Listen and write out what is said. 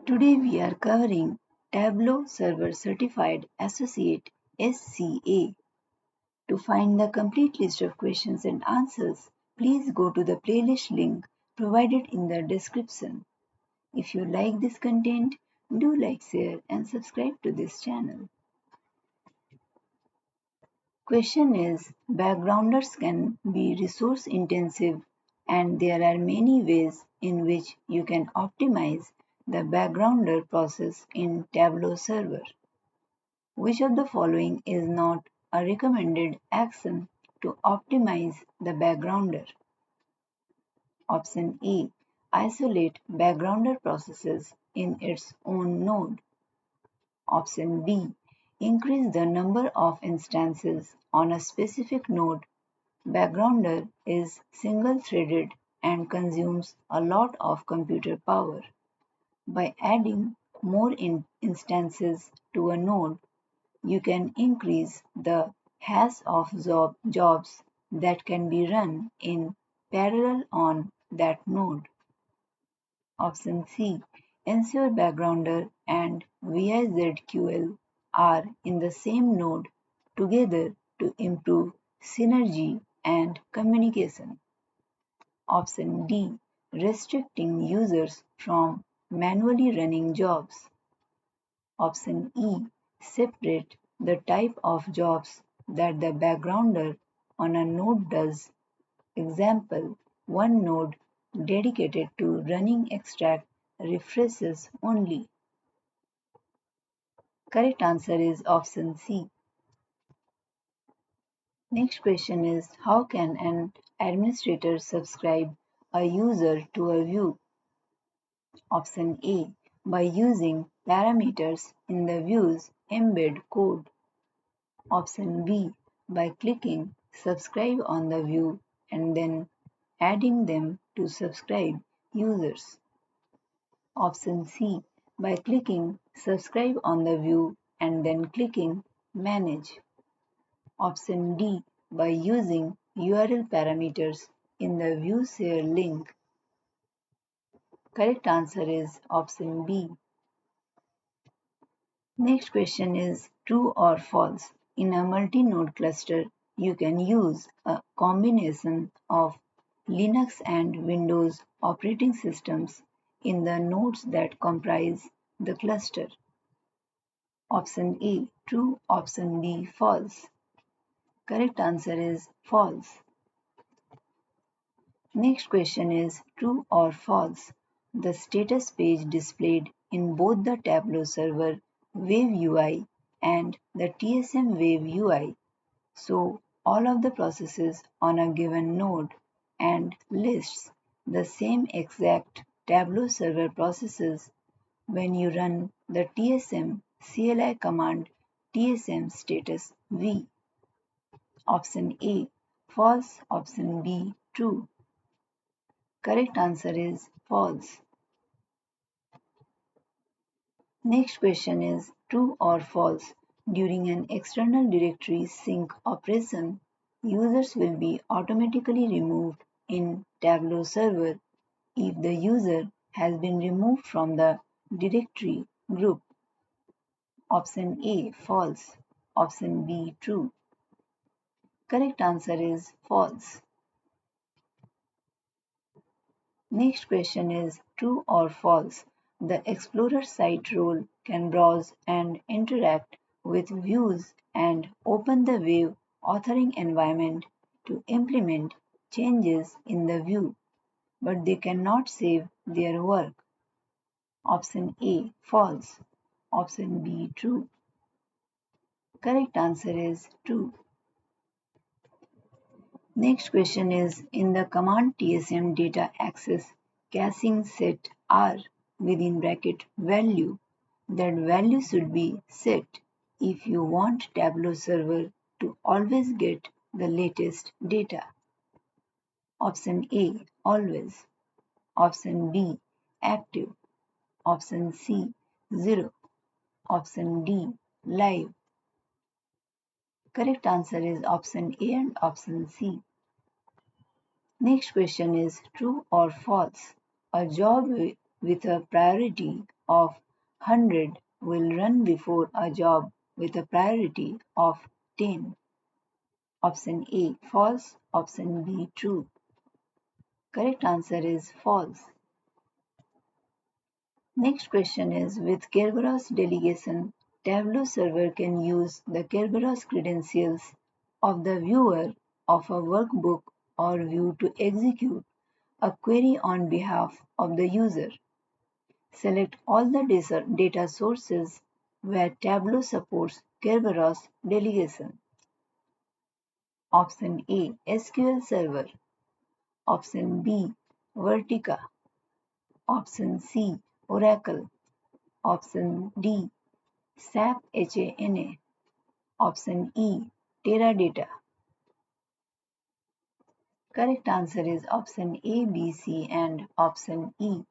Today we are covering Tableau Server Certified Associate SCA. To find the complete list of questions and answers, please go to the playlist link provided in the description. If you like this content, do like, share and subscribe to this channel. Question is, backgrounders can be resource intensive and there are many ways in which you can optimize the backgrounder process in Tableau server. Which of the following is not a recommended action to optimize the backgrounder? Option A. Isolate backgrounder processes in its own node. Option B. Increase the number of instances on a specific node. Backgrounder is single-threaded and consumes a lot of computer power. By adding more instances to a node, you can increase the hash of jobs that can be run in parallel on that node. Option C. Ensure backgrounder and VIZQL are in the same node together to improve synergy and communication. Option D. Restricting users from manually running jobs. Option E. Separate the type of jobs that the backgrounder on a node does. Example, one node dedicated to running extract refreshes only. Correct answer is option C. Next question is, how can an administrator subscribe a user to a view? Option A. By using parameters in the view's embed code. Option B. By clicking subscribe on the view and then adding them to subscribe users. Option C. By clicking subscribe on the view and then clicking manage. Option D. By using URL parameters in the view share link. Correct answer is option B. Next question is true or false. In a multi-node cluster, you can use a combination of Linux and Windows operating systems in the nodes that comprise the cluster. Option A true, option B false. Correct answer is false. Next question is true or false. The status page displayed in both the Tableau server Wave UI and the TSM Wave UI show all of the processes on a given node and lists the same exact Tableau server processes when you run the TSM CLI command TSM status V. Option A false, option B true. Correct answer is false. Next question is true or false. During an external directory sync operation, users will be automatically removed in Tableau server if the user has been removed from the directory group. Option A false, option B true. Correct answer is false. Next question is true or false. The Explorer site role can browse and interact with views and open the Wave authoring environment to implement changes in the view, but they cannot save their work. Option A false, option B true. Correct answer is true. Next question is in the command tsm data access caching set R within bracket value, that value should be set if you want Tableau server to always get the latest data. Option A always, option B active, option C 0, option D live. Correct answer is option A and option C. Next question is true or false. A job with a priority of 100 will run before a job with a priority of 10. Option A false, option B true. Correct answer is false. Next question is with Kerberos delegation, Tableau server can use the Kerberos credentials of the viewer of a workbook or view to execute a query on behalf of the user. Select all the data sources where Tableau supports Kerberos delegation. Option A SQL Server. Option B Vertica. Option C Oracle. Option D SAP HANA. Option E Teradata. Correct answer is option A, B, C and option E